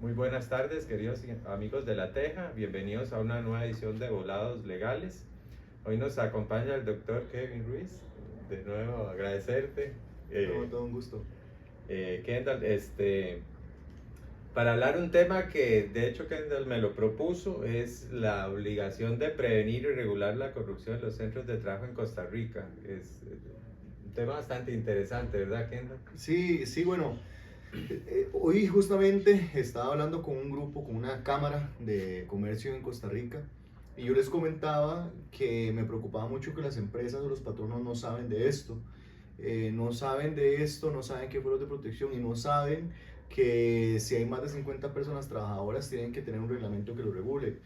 Muy buenas tardes, queridos amigos de La Teja. Bienvenidos a una nueva edición de Volados Legales. Hoy nos acompaña el doctor Kevin Ruiz. De nuevo, agradecerte. No, todo un gusto. Kendall, para hablar un tema que de hecho Kendall me lo propuso, es la obligación de prevenir y regular la corrupción en los centros de trabajo en Costa Rica. Es un tema bastante interesante, ¿verdad, Kendall? Sí, sí, bueno, hoy justamente estaba hablando con un grupo, con una cámara de comercio en Costa Rica, y yo les comentaba que me preocupaba mucho que las empresas o los patronos no saben de esto. No saben de esto, no saben qué fueros de protección y no saben que si hay más de 50 personas trabajadoras tienen que tener un reglamento que lo regule.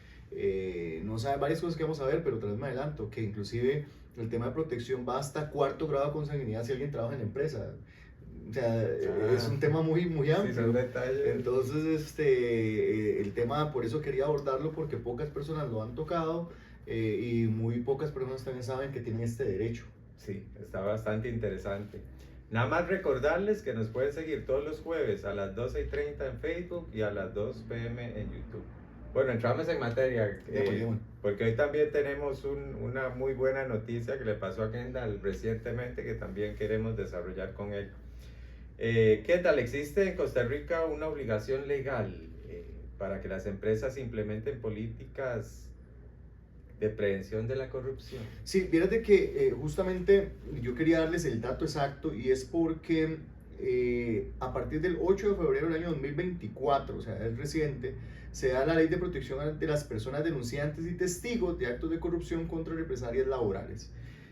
No saben varias cosas que vamos a ver, pero tal vez me adelanto, que inclusive el tema de protección va hasta cuarto grado de consanguinidad si alguien trabaja en la empresa. O sea, es un tema muy Sí, son amplio. detalles. Entonces, el tema, por eso quería abordarlo, porque pocas personas lo han tocado y muy pocas personas también saben que tienen este derecho. Sí, está bastante interesante. Nada más recordarles que nos pueden seguir todos los jueves a las 12:30 en Facebook y a las 2 p.m. en YouTube. Bueno, entramos en materia, porque hoy también tenemos una muy buena noticia que le pasó a Kendall recientemente que también queremos desarrollar con él. ¿Qué tal? ¿Existe en Costa Rica una obligación legal para que las empresas implementen políticas de prevención de la corrupción? Sí, fíjate que justamente yo quería darles el dato exacto y es porque a partir del 8 de febrero del año 2024, o sea, es reciente, se da la Ley de Protección de las Personas Denunciantes y Testigos de Actos de Corrupción contra Represalias Laborales.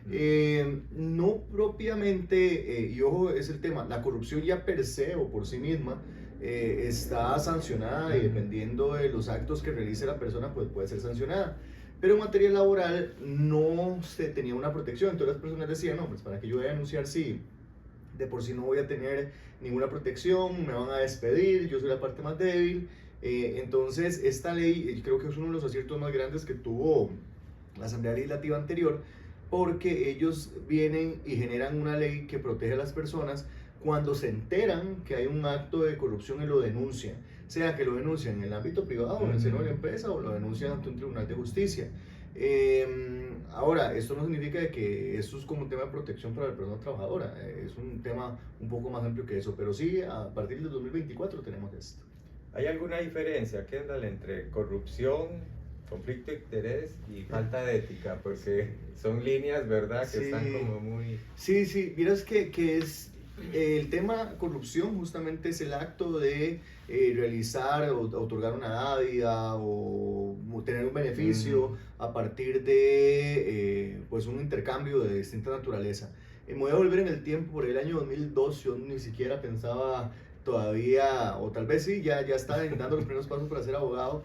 No propiamente, y ojo, es el tema, la corrupción ya per se o por sí misma está sancionada y dependiendo de los actos que realice la persona, pues puede ser sancionada. Pero en materia laboral no se tenía una protección, entonces las personas decían, no, pues para que yo voy a denunciar si de por sí no voy a tener ninguna protección, me van a despedir, yo soy la parte más débil. Entonces esta ley creo que es uno de los aciertos más grandes que tuvo la Asamblea Legislativa anterior, porque ellos vienen y generan una ley que protege a las personas cuando se enteran que hay un acto de corrupción y lo denuncian, sea que lo denuncian en el ámbito privado, en el seno de la empresa, o lo denuncian ante un tribunal de justicia. Ahora, esto no significa que esto es como un tema de protección para la persona trabajadora, es un tema un poco más amplio que eso, pero sí, a partir del 2024 tenemos esto. ¿Hay alguna diferencia, Kendall, entre corrupción, conflicto de interés y falta de ética? Porque son líneas, ¿verdad?, que Sí, están como muy... sí, miras que es el tema corrupción justamente es el acto de realizar o otorgar una dádiva o tener un beneficio a partir de pues un intercambio de distinta naturaleza. Me voy a volver en el tiempo, por el año 2002 yo ni siquiera pensaba todavía, o tal vez sí, ya estaba dando los primeros pasos para ser abogado,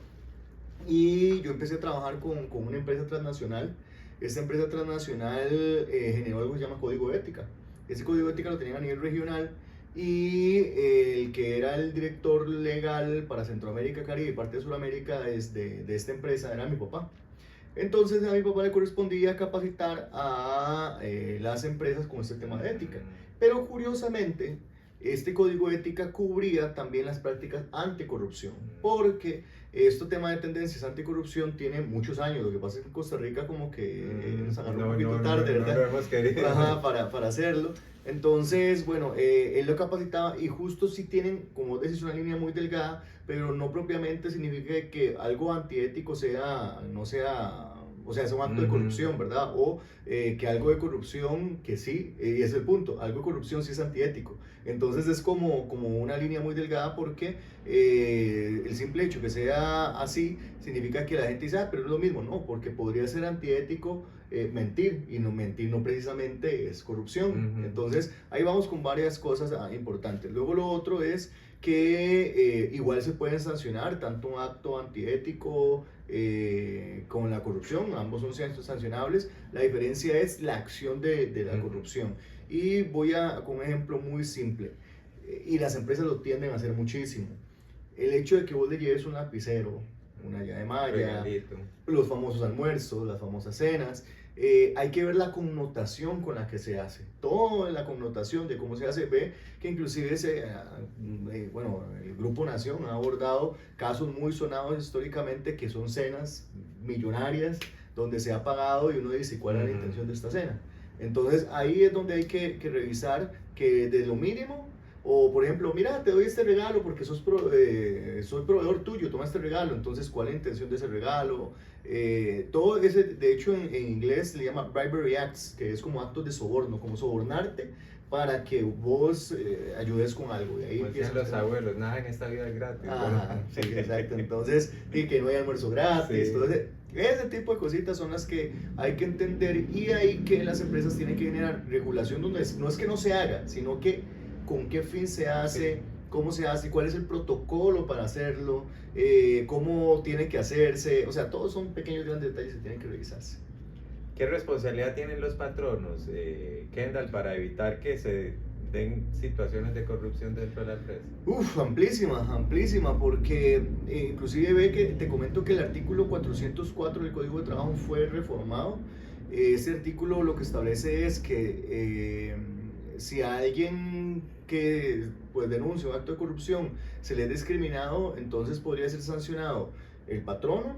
y yo empecé a trabajar con una empresa transnacional. Esta empresa transnacional generó algo que se llama código de ética. Ese código de ética lo tenían a nivel regional y el que era el director legal para Centroamérica, Caribe y parte de Sudamérica de esta empresa era mi papá. Entonces a mi papá le correspondía capacitar a las empresas con este tema de ética. Pero curiosamente, este código de ética cubría también las prácticas anticorrupción, porque este tema de tendencias anticorrupción tiene muchos años. Lo que pasa es que en Costa Rica como que nos agarró un poquito tarde, ¿verdad? No lo hemos querido. Ajá, para hacerlo. Entonces, bueno, él lo capacitaba y justo sí tienen, como decís, una línea muy delgada, pero no propiamente significa que algo antiético no sea, o sea, es un acto de corrupción, ¿verdad? O que algo de corrupción, que sí, y es el punto, algo de corrupción sí es antiético. Entonces es como una línea muy delgada, porque el simple hecho que sea así significa que la gente dice, ah, pero es lo mismo, no, porque podría ser antiético mentir, y no mentir no precisamente es corrupción. Entonces ahí vamos con varias cosas importantes. Luego lo otro es que igual se pueden sancionar tanto un acto antiético con la corrupción, ambos son sancionables. La diferencia es la acción de la corrupción. Y voy con un ejemplo muy simple, y las empresas lo tienden a hacer muchísimo. El hecho de que vos le lleves un lapicero, una llave malla, Regalito. los famosos almuerzos, las famosas cenas, hay que ver la connotación con la que se hace. Toda la connotación de cómo se hace. Ve que inclusive bueno, el Grupo Nación ha abordado casos muy sonados históricamente que son cenas millonarias donde se ha pagado y uno dice cuál es la intención de esta cena. Entonces ahí es donde hay que revisar que de lo mínimo, o por ejemplo, mira, te doy este regalo porque soy proveedor tuyo, toma este regalo, entonces cuál es la intención de ese regalo. Todo ese, de hecho en inglés le llama bribery acts, que es como actos de soborno, como sobornarte para que vos ayudes con algo. Y ahí como empiezan los abuelos, nada en esta vida es gratis. Ajá, sí, exacto. Entonces, y que no hay almuerzo gratis. Sí. Entonces, ese tipo de cositas son las que hay que entender y ahí que las empresas tienen que generar regulación donde no es que no se haga, sino que con qué fin se hace, Sí. cómo se hace, cuál es el protocolo para hacerlo, cómo tiene que hacerse. O sea, todos son pequeños grandes detalles que tienen que revisarse. ¿Qué responsabilidad tienen los patronos, Kendall, para evitar que se den situaciones de corrupción dentro de la empresa? Uf, amplísima, amplísima, porque inclusive ve que te comento que el artículo 404 del Código de Trabajo fue reformado. Ese artículo lo que establece es que si a alguien que pues denuncia un acto de corrupción se le es discriminado, entonces podría ser sancionado el patrono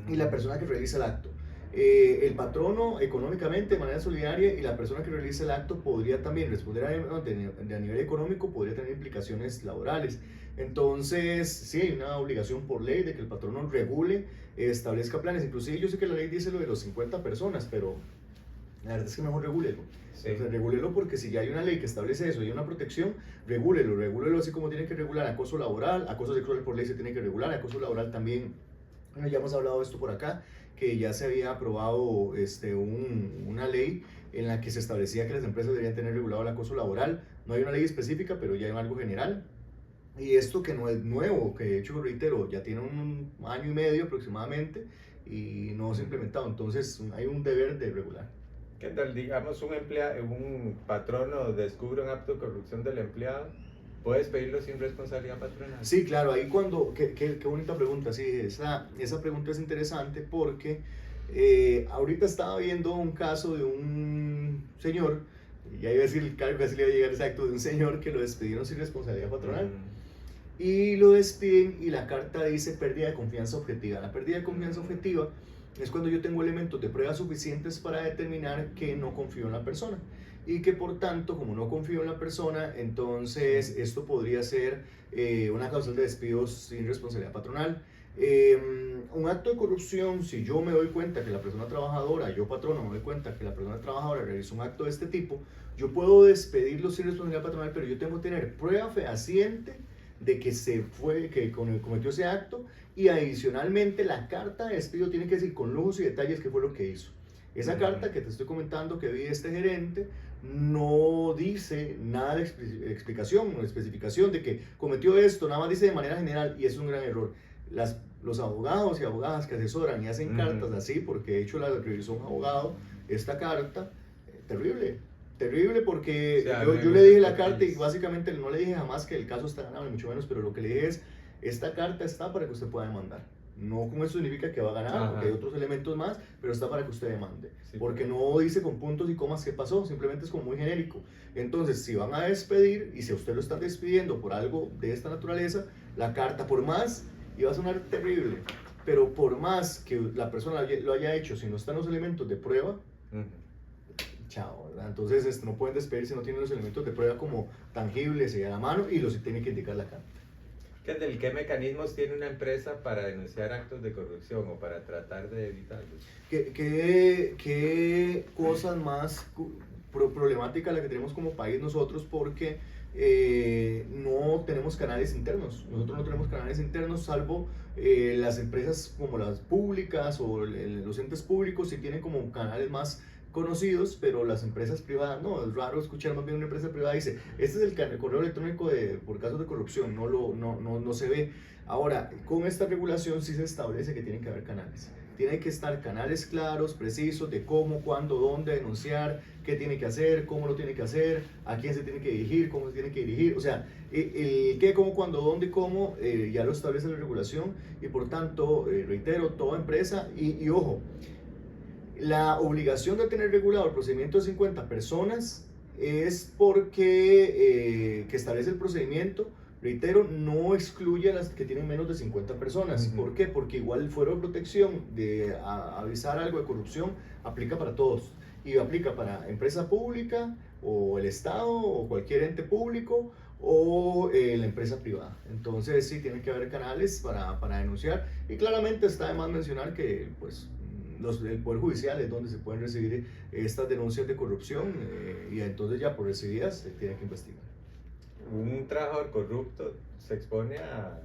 y la persona que realiza el acto. El patrono económicamente de manera solidaria y la persona que realiza el acto podría también responder a nivel económico, podría tener implicaciones laborales. Entonces, sí, hay una obligación por ley de que el patrono regule, establezca planes. Inclusive yo sé que la ley dice lo de los 50 personas, pero la verdad es que mejor regúlelo. Sí. O sea, regúlelo porque si ya hay una ley que establece eso y hay una protección, regúlelo así como tiene que regular acoso laboral, acoso sexual por ley se tiene que regular, acoso laboral también. Bueno, ya hemos hablado de esto por acá, que ya se había aprobado una ley en la que se establecía que las empresas deberían tener regulado el acoso laboral. No hay una ley específica, pero ya hay algo general. Y esto que no es nuevo, que de hecho, reitero, ya tiene un año y medio aproximadamente y no se ha implementado. Entonces hay un deber de regular. Kendall, digamos un patrono descubre un acto de corrupción del empleado, ¿puedes pedirlo sin responsabilidad patronal? Sí, claro, ahí qué bonita pregunta, sí, esa pregunta es interesante porque ahorita estaba viendo un caso de un señor, ya iba a decir el cargo, casi le iba a llegar exacto, de un señor que lo despidieron sin responsabilidad patronal. Y lo despiden y la carta dice pérdida de confianza objetiva. La pérdida de confianza objetiva es cuando yo tengo elementos de prueba suficientes para determinar que no confío en la persona y que por tanto, como no confío en la persona, entonces esto podría ser una causal de despidos sin responsabilidad patronal. Un acto de corrupción, si yo me doy cuenta que la persona trabajadora, yo patrono me doy cuenta que la persona trabajadora realizó un acto de este tipo, yo puedo despedirlo sin responsabilidad patronal, pero yo tengo que tener prueba fehaciente de que cometió ese acto y adicionalmente la carta de despido tiene que decir con lujos y detalles qué fue lo que hizo. Esa carta que te estoy comentando que vi este gerente no dice nada de explicación o especificación de que cometió esto, nada más dice de manera general y es un gran error. Los abogados y abogadas que asesoran y hacen cartas así, porque de hecho la revisó un abogado, esta carta, terrible. Terrible porque yo le dije la carta y básicamente no le dije jamás que el caso está ganado, ni mucho menos, pero lo que le dije es, esta carta está para que usted pueda demandar. No con eso significa que va a ganar, porque hay otros elementos más, pero está para que usted demande. Sí, porque no dice con puntos y comas qué pasó, simplemente es como muy genérico. Entonces, si van a despedir y si a usted lo están despidiendo por algo de esta naturaleza, la carta, por más, y va a sonar terrible, pero por más que la persona lo haya hecho, si no están los elementos de prueba, chao, ¿verdad? Entonces no pueden despedir si no tienen los elementos de prueba como tangibles y a la mano y los tiene que indicar la carta. Kendall, ¿qué mecanismos tiene una empresa para denunciar actos de corrupción o para tratar de evitarlos? ¿Qué cosas más problemáticas la que tenemos como país nosotros? Porque no tenemos canales internos. Nosotros no tenemos canales internos salvo las empresas como las públicas o los entes públicos sí tienen como canales más conocidos, pero las empresas privadas, no, es raro escuchar más bien una empresa privada dice, este es el correo electrónico por casos de corrupción, no se ve. Ahora, con esta regulación sí se establece que tienen que haber canales. Tienen que estar canales claros, precisos, de cómo, cuándo, dónde denunciar, qué tiene que hacer, cómo lo tiene que hacer, a quién se tiene que dirigir, cómo se tiene que dirigir. O sea, el qué, cómo, cuándo, dónde, cómo, ya lo establece la regulación y por tanto, reitero, toda empresa y ojo, La obligación de tener regulado el procedimiento de 50 personas es porque que establece el procedimiento, reitero, no excluye a las que tienen menos de 50 personas. ¿Por qué? Porque igual el fuero de protección de avisar algo de corrupción aplica para todos. Y aplica para empresa pública o el Estado o cualquier ente público o la empresa privada. Entonces sí, tiene que haber canales para denunciar, y claramente está de más mencionar que pues, el Poder Judicial es donde se pueden recibir estas denuncias de corrupción, y entonces ya por recibidas se tiene que investigar. Un trabajador corrupto se expone a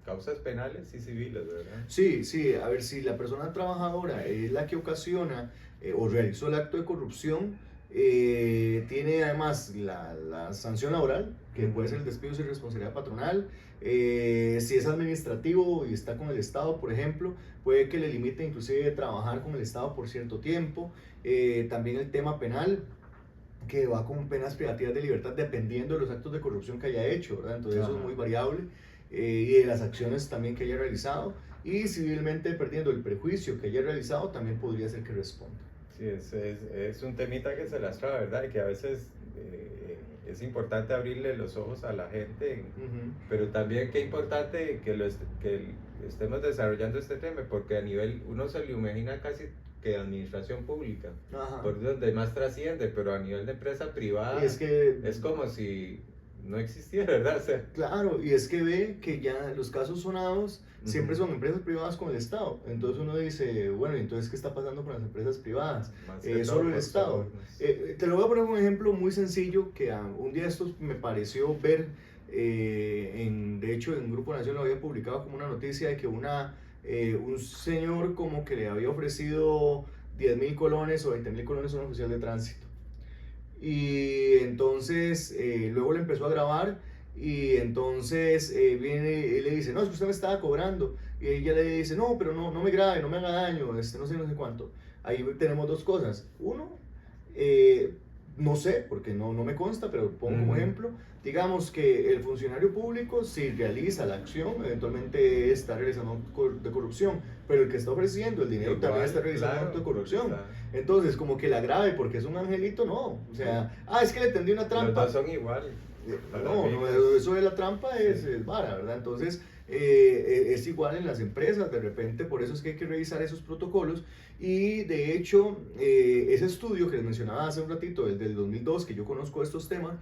causas penales y civiles, ¿verdad? Sí, sí, a ver, si la persona trabajadora es la que ocasiona o realizó el acto de corrupción, tiene además la sanción laboral, que puede ser el despido sin responsabilidad patronal. Si es administrativo y está con el Estado, por ejemplo, puede que le limite inclusive trabajar con el Estado por cierto tiempo. También el tema penal, que va con penas privativas de libertad dependiendo de los actos de corrupción que haya hecho, ¿verdad? Entonces eso es muy variable, y de las acciones también que haya realizado, y civilmente perdiendo el prejuicio que haya realizado también podría ser que responda. Sí, es un temita que se lastra, ¿verdad? Y que a veces es importante abrirle los ojos a la gente, pero también qué importante que estemos desarrollando este tema, porque a nivel, uno se lo imagina casi que administración pública, por donde más trasciende, pero a nivel de empresa privada es como si no existiera, ¿verdad? O sea, claro, y es que ve que ya los casos sonados siempre son empresas privadas con el Estado. Entonces uno dice, bueno, entonces ¿qué está pasando con las empresas privadas? Solo el Estado. Te lo voy a poner un ejemplo muy sencillo que un día esto me pareció ver, de hecho en Grupo Nación lo había publicado como una noticia de que un señor como que le había ofrecido 10.000 colones o 20.000 colones a un oficial de tránsito. Y entonces luego le empezó a grabar, y entonces viene, él le dice, no, es que usted me estaba cobrando, y ella le dice, no, pero no me grabe, no me haga daño, no sé cuánto. Ahí tenemos dos cosas. Uno, no sé, porque no me consta, pero pongo como ejemplo, digamos que el funcionario público, si realiza la acción, eventualmente está realizando de corrupción, pero el que está ofreciendo el dinero también está realizando acto de corrupción. Entonces, como que la grave porque es un angelito, no. O sea, es que le tendí una trampa. Los dos son iguales. No, eso de la trampa es vara, ¿verdad? Entonces, es igual en las empresas, de repente, por eso es que hay que revisar esos protocolos. Y de hecho, ese estudio que les mencionaba hace un ratito, el del 2002, que yo conozco estos temas,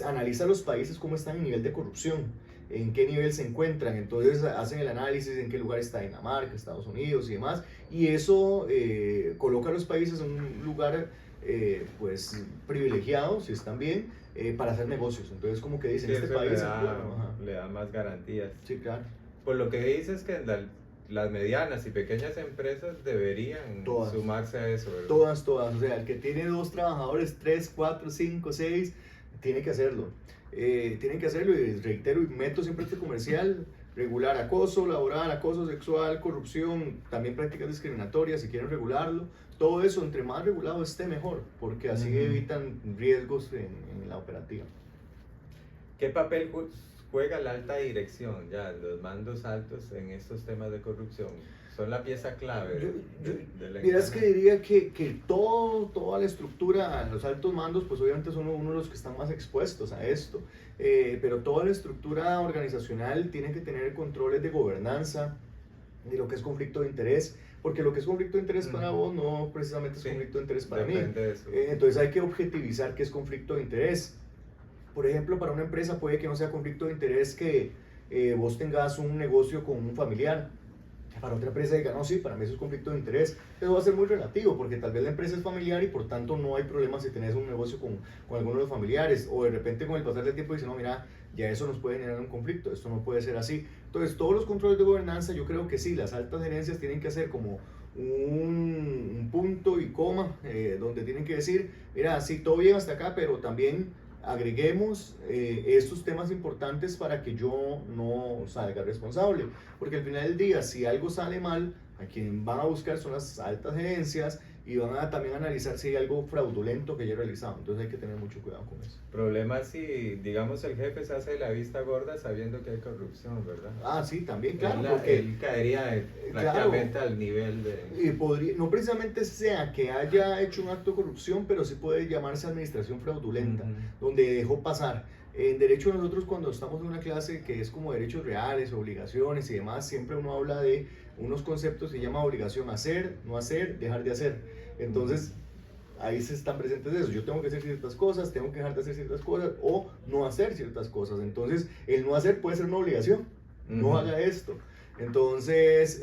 analiza los países cómo están en nivel de corrupción, en qué nivel se encuentran. Entonces hacen el análisis en qué lugar está Dinamarca, Estados Unidos y demás, y eso coloca a los países en un lugar pues privilegiado, si están bien, para hacer negocios. Entonces como que dicen, sí, este país le da más garantías. Sí, claro. Por lo que dices que las medianas y pequeñas empresas deberían sumarse a eso, ¿verdad? Todas. O sea, el que tiene 2 trabajadores, 3, 4, 5, 6, tiene que hacerlo. Tienen que hacerlo, y reitero y meto siempre este comercial: regular acoso laboral, acoso sexual, corrupción, también prácticas discriminatorias, si quieren regularlo. Todo eso, entre más regulado esté, mejor, porque así evitan riesgos en la operativa. ¿Qué papel juega la alta dirección, ya los mandos altos, en estos temas de corrupción? Son la pieza clave de la mira, es que diría que toda la estructura, los altos mandos, pues obviamente son uno de los que están más expuestos a esto, pero toda la estructura organizacional tiene que tener controles de gobernanza, de lo que es conflicto de interés, porque lo que es conflicto de interés para vos no precisamente es conflicto de interés para mí. Entonces hay que objetivizar qué es conflicto de interés. Por ejemplo, para una empresa puede que no sea conflicto de interés que vos tengas un negocio con un familiar. Para otra empresa diga, no, sí, para mí eso es conflicto de interés. Eso va a ser muy relativo, porque tal vez la empresa es familiar y por tanto no hay problema si tenés un negocio con alguno de los familiares, o de repente con el pasar del tiempo dice, no, mira, ya eso nos puede generar un conflicto, esto no puede ser así. Entonces, todos los controles de gobernanza, yo creo que sí, las altas gerencias tienen que hacer como un punto y coma, donde tienen que decir, mira, sí, todo bien hasta acá, pero también agreguemos estos temas importantes para que yo no salga responsable, porque al final del día, si algo sale mal, a quien van a buscar son las altas gerencias, y van a también analizar si hay algo fraudulento que haya realizado. Entonces hay que tener mucho cuidado con eso. Problema si, digamos, el jefe se hace la vista gorda sabiendo que hay corrupción, ¿verdad? Ah, sí, también, claro, porque él caería prácticamente al nivel de... Y podría, no precisamente sea que haya hecho un acto de corrupción, pero sí puede llamarse administración fraudulenta, donde dejó pasar. En derecho nosotros cuando estamos en una clase que es como derechos reales, obligaciones y demás, siempre uno habla de unos conceptos que se llama obligación: hacer, no hacer, dejar de hacer. Entonces, ahí se están presentes eso. Yo tengo que hacer ciertas cosas, tengo que dejar de hacer ciertas cosas o no hacer ciertas cosas. Entonces, el no hacer puede ser una obligación. No haga esto. Entonces,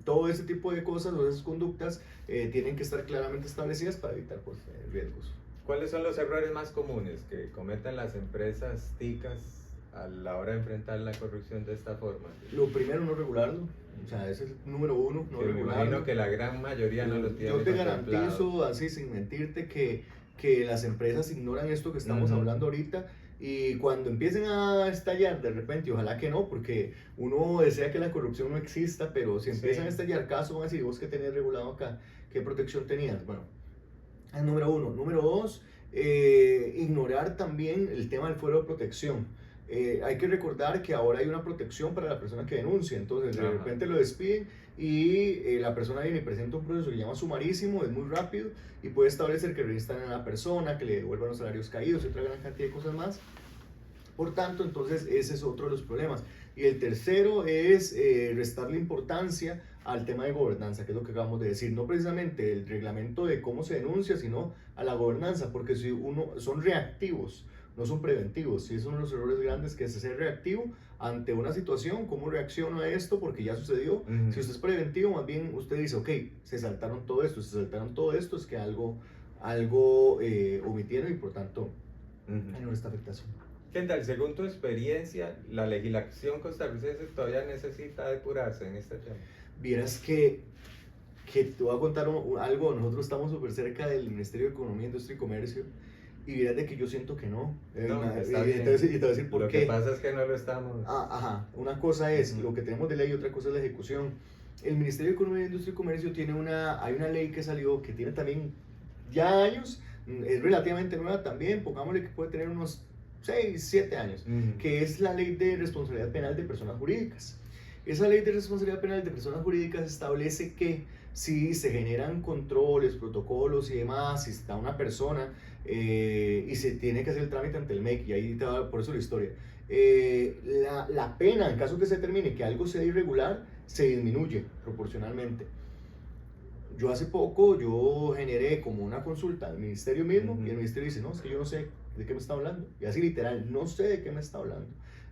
todo ese tipo de cosas o esas conductas tienen que estar claramente establecidas para evitar pues, riesgos. ¿Cuáles son los errores más comunes que cometen las empresas ticas a la hora de enfrentar la corrupción de esta forma? Lo primero, no regularlo. O sea, ese es el número uno, no regularlo. Me imagino que la gran mayoría no lo tiene. Yo te garantizo, así sin mentirte, que las empresas ignoran esto que estamos hablando ahorita. Y cuando empiecen a estallar de repente, ojalá que no, porque uno desea que la corrupción no exista, pero si empiezan a estallar casos, van a decir: ¿vos qué tenías regulado acá? ¿Qué protección tenías? Bueno, el número uno. Número dos, ignorar también el tema del fuero de protección. Hay que recordar que ahora hay una protección para la persona que denuncia. Entonces de repente lo despiden y la persona viene y presenta un proceso que se llama sumarísimo, es muy rápido y puede establecer que reinstalen a la persona, que le devuelvan los salarios caídos y otra gran cantidad de cosas más. Por tanto, entonces ese es otro de los problemas. Y el tercero es restarle importancia al tema de gobernanza, que es lo que acabamos de decir, no precisamente el reglamento de cómo se denuncia, sino a la gobernanza, porque si uno son reactivos, no son preventivos. Y es uno de los errores grandes, que es ser reactivo ante una situación. ¿Cómo reacciono a esto? Porque ya sucedió. Si usted es preventivo, más bien usted dice: ok, se saltaron todo esto, es que algo omitieron y por tanto hay una esta afectación. Kendall, según tu experiencia, ¿la legislación costarricense todavía necesita depurarse en este tema? Vieras que te voy a contar algo. Nosotros estamos súper cerca del Ministerio de Economía, Industria y Comercio. Y dirás de que yo siento que no. Y te voy a decir por qué. Lo que pasa es que no lo estamos. Una cosa es lo que tenemos de ley y otra cosa es la ejecución. El Ministerio de Economía, Industria y Comercio hay una ley que salió, que tiene también ya años, es relativamente nueva también, pongámosle que puede tener unos 6, 7 años, que es la Ley de Responsabilidad Penal de Personas Jurídicas. Esa Ley de Responsabilidad Penal de Personas Jurídicas establece que si se generan controles, protocolos y demás, si está una persona y se tiene que hacer el trámite ante el MEC, y ahí te va por eso la historia, la pena, en caso que se determine que algo sea irregular, se disminuye proporcionalmente. Yo hace poco, generé como una consulta al ministerio mismo, y el ministerio dice: no, es que yo no sé de qué me está hablando, y así literal, no sé de qué me está hablando.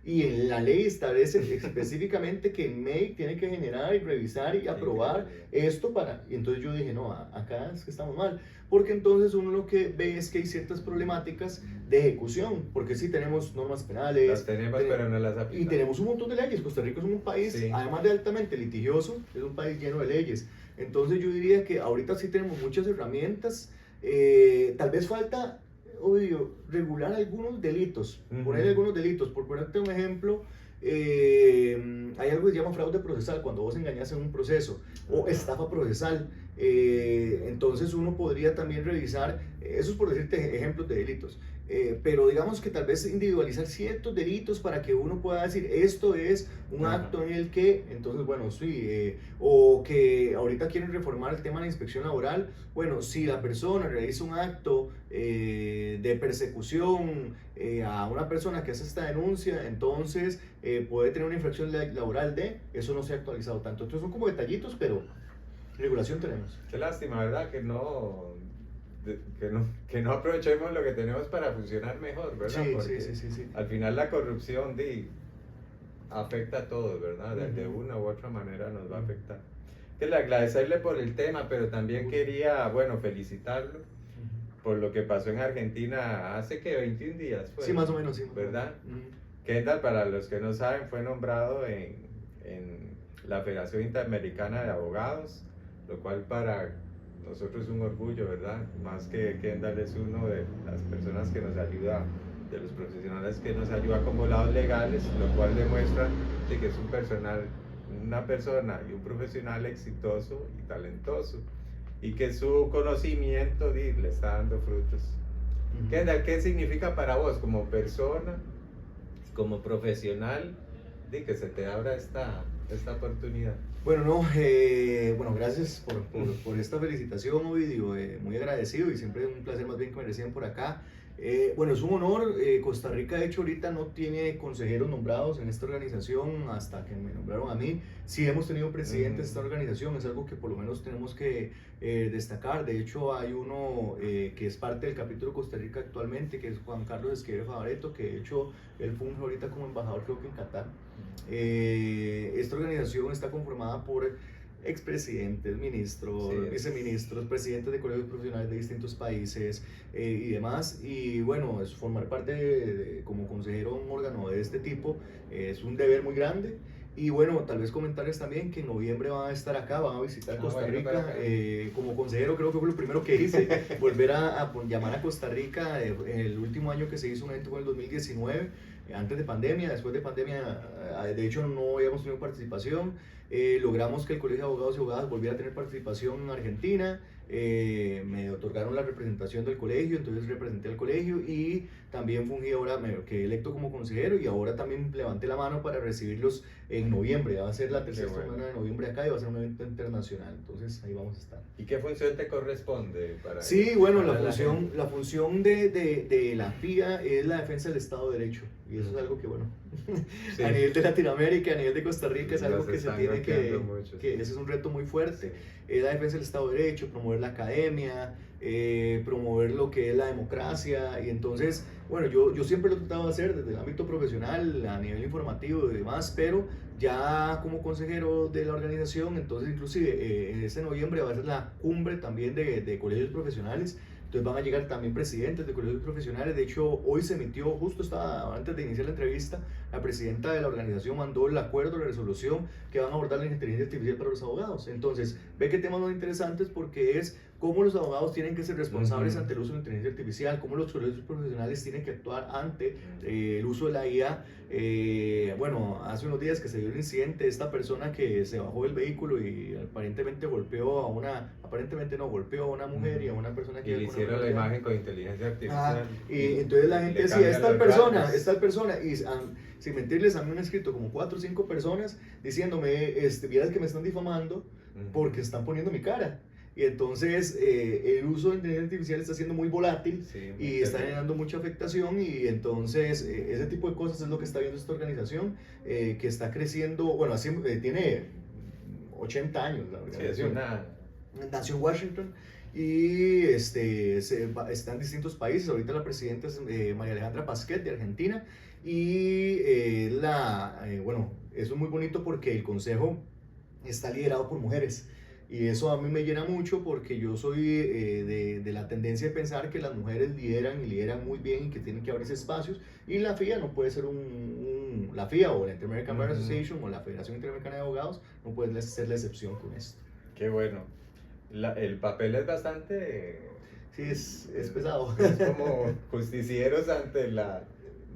Y en la ley establece específicamente que el MEI tiene que generar y revisar y aprobar esto para... Y entonces yo dije: no, acá es que estamos mal. Porque entonces uno lo que ve es que hay ciertas problemáticas de ejecución. Porque sí tenemos normas penales. Las tenemos, pero no las aplicamos. Y tenemos un montón de leyes. Costa Rica es un país, además de altamente litigioso, es un país lleno de leyes. Entonces yo diría que ahorita sí tenemos muchas herramientas. Tal vez falta... regular algunos delitos, poner algunos delitos. Por ponerte un ejemplo, hay algo que se llama fraude procesal, cuando vos engañas en un proceso, o estafa procesal. Entonces uno podría también revisar, eso es por decirte ejemplos de delitos, pero digamos que tal vez individualizar ciertos delitos para que uno pueda decir: esto es un acto en el que, entonces bueno, sí, o que ahorita quieren reformar el tema de la inspección laboral. Bueno, si la persona realiza un acto de persecución a una persona que hace esta denuncia, entonces puede tener una infracción laboral eso no se ha actualizado tanto. Entonces son como detallitos, pero regulación tenemos. Qué lástima, ¿verdad? Que no aprovechemos lo que tenemos para funcionar mejor, ¿verdad? Sí, sí. Al final la corrupción afecta a todos, ¿verdad? De una u otra manera nos va a afectar. Que le agradecerle por el tema, pero también quería, felicitarlo por lo que pasó en Argentina hace que 21 días fue. Sí, más o menos, sí. ¿Verdad? Kendall, para los que no saben, fue nombrado en la Federación Interamericana de Abogados, lo cual para nosotros es un orgullo, ¿verdad? Más que Kendall es uno de las personas que nos ayuda, de los profesionales que nos ayuda con volados legales, lo cual demuestra de que es una persona y un profesional exitoso y talentoso. y que su conocimiento le está dando frutos. ¿Qué significa para vos como persona, como profesional, que se te abra esta oportunidad? Bueno, no, bueno, gracias por esta felicitación, Ovidio, muy agradecido y siempre es un placer más bien que me reciban por acá. Bueno, es un honor. Costa Rica, de hecho, ahorita no tiene consejeros nombrados en esta organización hasta que me nombraron a mí. Sí hemos tenido presidentes de esta organización, es algo que por lo menos tenemos que destacar. De hecho, hay uno que es parte del capítulo Costa Rica actualmente, que es Juan Carlos Esquivel Favaretto, que de hecho él funge ahorita como embajador, creo que en Qatar. Esta organización está conformada por expresidentes, ministros, Sí, viceministros, presidentes de colegios profesionales de distintos países y demás. Y bueno, es formar parte como consejero de un órgano de este tipo es un deber muy grande. Y bueno, tal vez comentarles también que en noviembre van a estar acá, van a visitar Costa Rica. Como consejero creo que fue lo primero que hice, volver a llamar a Costa Rica. El último año que se hizo un evento fue el 2019, antes de pandemia. Después de pandemia, de hecho no habíamos tenido participación. Logramos que el Colegio de Abogados y Abogadas volviera a tener participación en Argentina. Me otorgaron la representación del colegio, entonces representé al colegio y también fungí ahora, me quedé electo como consejero y ahora también levanté la mano para recibirlos en noviembre. Va a ser la tercera semana de noviembre acá y va a ser un evento internacional, entonces ahí vamos a estar. ¿Y qué función te corresponde? Sí, bueno, la función de la FIA es la defensa del Estado de Derecho y eso es algo que, bueno, sí, a nivel de Latinoamérica, a nivel de Costa Rica es algo que se tiene que ese es un reto muy fuerte. La defensa del Estado de Derecho, promover la academia, promover lo que es la democracia. Y entonces, bueno, yo siempre lo he tratado de hacer desde el ámbito profesional, a nivel informativo y demás, pero ya como consejero de la organización, entonces inclusive en este noviembre va a ser la cumbre también de colegios profesionales. Entonces van a llegar también presidentes de colegios profesionales. De hecho, hoy se emitió, justo estaba antes de iniciar la entrevista, la presidenta de la organización mandó el acuerdo, la resolución que van a abordar la inteligencia artificial para los abogados. Entonces, ve que temas muy interesantes porque es cómo los abogados tienen que ser responsables ante el uso de la inteligencia artificial, cómo los colegios profesionales tienen que actuar ante el uso de la IA. Bueno, hace unos días que se dio el incidente, esta persona que se bajó del vehículo y aparentemente golpeó a una mujer y a una persona que... Y le hicieron la imagen con inteligencia artificial. Y entonces la gente decía, es tal persona, y sin mentirles, a mí me han escrito como 4 o 5 personas diciéndome, vieras que me están difamando porque están poniendo mi cara. Y entonces el uso de inteligencia artificial está siendo muy volátil, sí, y está generando mucha afectación, y entonces ese tipo de cosas es lo que está viendo esta organización, que está creciendo. Bueno, así, tiene 80 años la organización. Sí, nació en Washington y está en distintos países. Ahorita la presidenta es María Alejandra Pasquet de Argentina y bueno, eso es muy bonito porque el consejo está liderado por mujeres. Y eso a mí me llena mucho porque yo soy de la tendencia de pensar que las mujeres lideran y lideran muy bien y que tienen que abrirse espacios. Y la FIA no puede ser la FIA o la Inter-American Bar Association o la Federación Interamericana de Abogados no puede ser la excepción con esto. Qué bueno. El papel es bastante... Sí, es pesado. Es como justicieros ante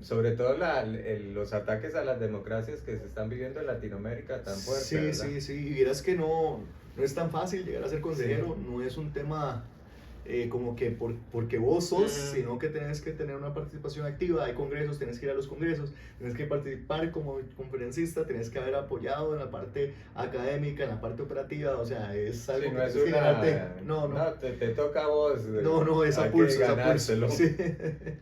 sobre todo los ataques a las democracias que se están viviendo en Latinoamérica tan fuertes. Sí. Y vieras que no es tan fácil llegar a ser consejero, sí. No es un tema como que porque vos sos, sino que tenés que tener una participación activa. Hay congresos, tenés que ir a los congresos, tenés que participar como conferencista, tenés que haber apoyado en la parte académica, en la parte operativa. O sea, es algo que es te toca a vos. No, es a pulso. Sí.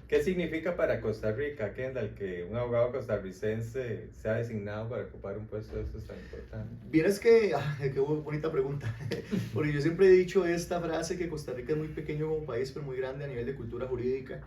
¿Qué significa para Costa Rica, Kendall, que un abogado costarricense sea designado para ocupar un puesto de estos tan importante? Vieras que, qué bonita pregunta, porque yo siempre he dicho esta frase que Costa Rica es muy pequeño como país, pero muy grande a nivel de cultura jurídica,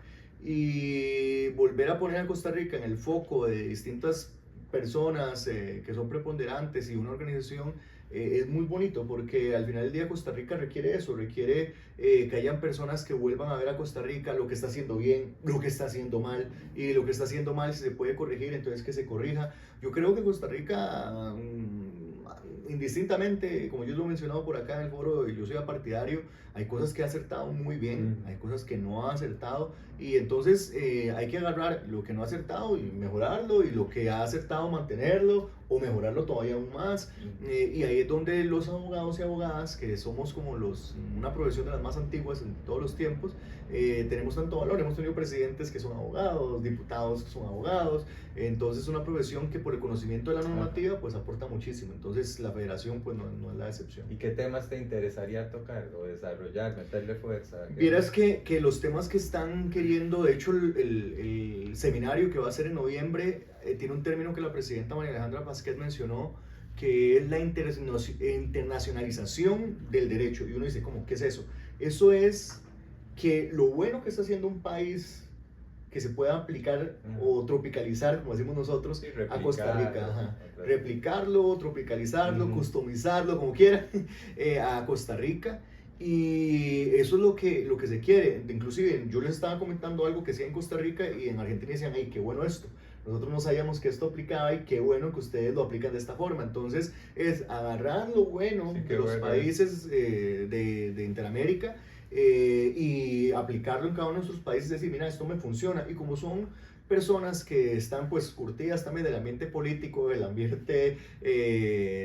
y volver a poner a Costa Rica en el foco de distintas personas que son preponderantes y una organización es muy bonito, porque al final del día Costa Rica requiere eso, requiere que hayan personas que vuelvan a ver a Costa Rica lo que está haciendo bien, lo que está haciendo mal, y lo que está haciendo mal si se puede corregir, entonces que se corrija. Yo creo que Costa Rica indistintamente, como yo lo he mencionado por acá en el foro, yo soy partidario, hay cosas que ha acertado muy bien, hay cosas que no ha acertado, y entonces hay que agarrar lo que no ha acertado y mejorarlo, y lo que ha acertado mantenerlo o mejorarlo todavía aún más. Y ahí es donde los abogados y abogadas, que somos como una profesión de las más antiguas en todos los tiempos, tenemos tanto valor. Hemos tenido presidentes que son abogados, diputados que son abogados, entonces es una profesión que por el conocimiento de la normativa pues aporta muchísimo. Entonces la federación pues no es la excepción. ¿Y qué temas te interesaría tocar o desarrollar, meterle fuerza? Vieras que los temas que están queriendo, de hecho el seminario que va a ser en noviembre tiene un término que la presidenta María Alejandra Vázquez mencionó, que es la internacionalización del derecho. Y uno dice, ¿cómo? ¿Qué es eso? Eso es que lo bueno que está haciendo un país que se pueda aplicar o tropicalizar, como decimos nosotros, sí, a Costa Rica. Replicarlo, tropicalizarlo, customizarlo, como quiera, a Costa Rica. Y eso es lo que se quiere. Inclusive yo les estaba comentando algo que hacía en Costa Rica y en Argentina decían, ¡ay, qué bueno esto! Nosotros no sabíamos que esto aplicaba y qué bueno que ustedes lo aplican de esta forma. Entonces es agarrar lo bueno de los países de Interamérica y aplicarlo en cada uno de nuestros países y decir, mira, esto me funciona. Y como son personas que están pues curtidas también del ambiente político, del ambiente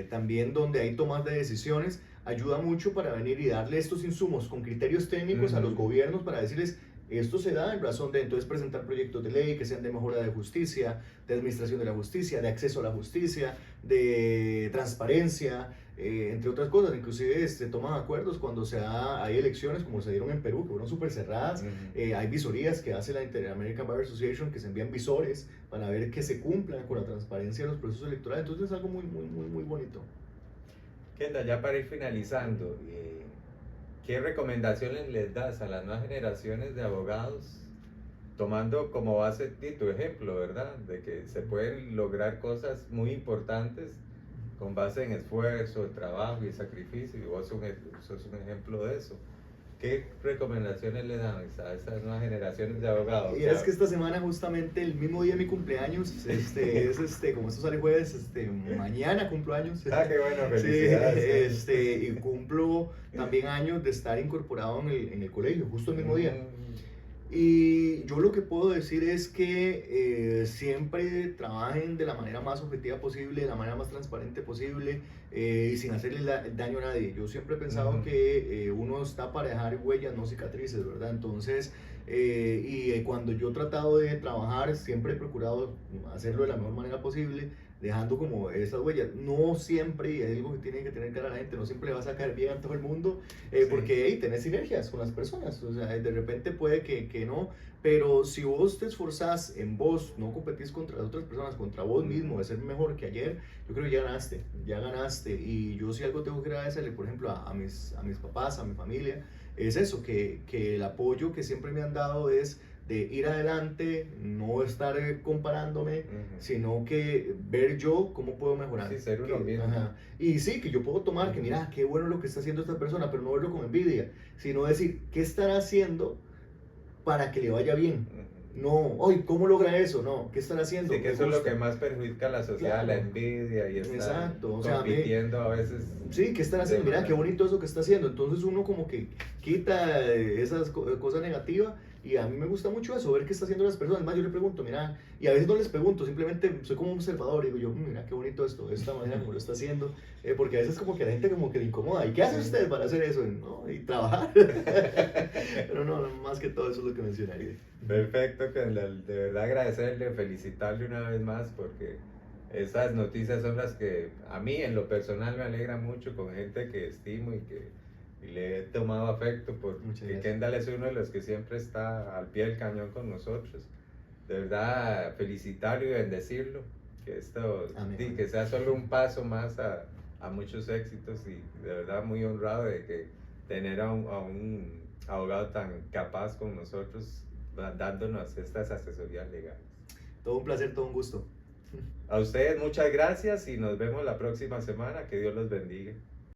también donde hay tomas de decisiones, ayuda mucho para venir y darle estos insumos con criterios técnicos a los gobiernos para decirles, esto se da en razón de entonces presentar proyectos de ley que sean de mejora de justicia, de administración de la justicia, de acceso a la justicia, de transparencia, entre otras cosas. Inclusive se toman acuerdos cuando hay elecciones como se dieron en Perú, que fueron súper cerradas. Hay visorías que hace la Inter-American Bar Association, que se envían visores para ver que se cumplan con la transparencia de los procesos electorales. Entonces es algo muy bonito. Kendall, ya para ir finalizando, ¿qué recomendaciones les das a las nuevas generaciones de abogados, tomando como base tu ejemplo, ¿verdad? De que se pueden lograr cosas muy importantes con base en esfuerzo, trabajo y sacrificio, y vos sos un ejemplo de eso. ¿Qué recomendaciones le dan a esas nuevas generaciones de abogados? Y es que esta semana, justamente el mismo día de mi cumpleaños, como esto sale jueves, mañana cumplo años. Ah, qué bueno, felicidades. Y cumplo también años de estar incorporado en el colegio, justo el mismo día. Y yo lo que puedo decir es que siempre trabajen de la manera más objetiva posible, de la manera más transparente posible y sin hacerle daño a nadie. Yo siempre he pensado que uno está para dejar huellas, no cicatrices, ¿verdad? Entonces, cuando yo he tratado de trabajar, siempre he procurado hacerlo de la mejor manera posible, dejando como esas huellas. No siempre, y es algo que tiene que tener clara la gente, no siempre le va a sacar bien a todo el mundo, porque tenés sinergias con las personas, o sea, de repente puede que no, pero si vos te esforzás en vos, no competís contra las otras personas, contra vos mismo, de ser mejor que ayer, yo creo que ya ganaste, y yo si algo tengo que agradecerle, por ejemplo, a mis papás, a mi familia, es eso, que el apoyo que siempre me han dado es de ir adelante, no estar comparándome, sino que ver yo cómo puedo mejorar. Sí, ser uno mismo. Y sí, que yo puedo tomar, que mira, qué bueno lo que está haciendo esta persona, pero no verlo con envidia, sino decir, ¿qué estará haciendo para que le vaya bien? No, oye, ¿cómo logra eso? No, ¿qué están haciendo? Sí, que eso es lo que más perjudica a la sociedad, la envidia y estar compitiendo a veces. Sí, ¿qué están haciendo? Mira, qué bonito eso que está haciendo. Entonces uno como que quita esas cosas negativas. Y a mí me gusta mucho eso, ver qué está haciendo las personas. Más yo le pregunto, mira, y a veces no les pregunto, simplemente soy como un observador y digo yo, mira, qué bonito esto, de esta manera como lo está haciendo, porque a veces como que la gente como que le incomoda. ¿Y qué hace usted para hacer eso? ¿No? Y trabajar. Pero no, más que todo eso es lo que mencionaría. Perfecto, de verdad agradecerle, felicitarle una vez más, porque esas noticias son las que a mí en lo personal me alegra mucho, con gente que estimo y le he tomado afecto, porque Kendall es uno de los que siempre está al pie del cañón con nosotros. De verdad, felicitarlo y bendecirlo, que esto que sea solo un paso más a muchos éxitos, y de verdad muy honrado de que tener a un abogado tan capaz con nosotros, dándonos estas asesorías legales. Todo un placer, todo un gusto. A ustedes muchas gracias y nos vemos la próxima semana. Que Dios los bendiga.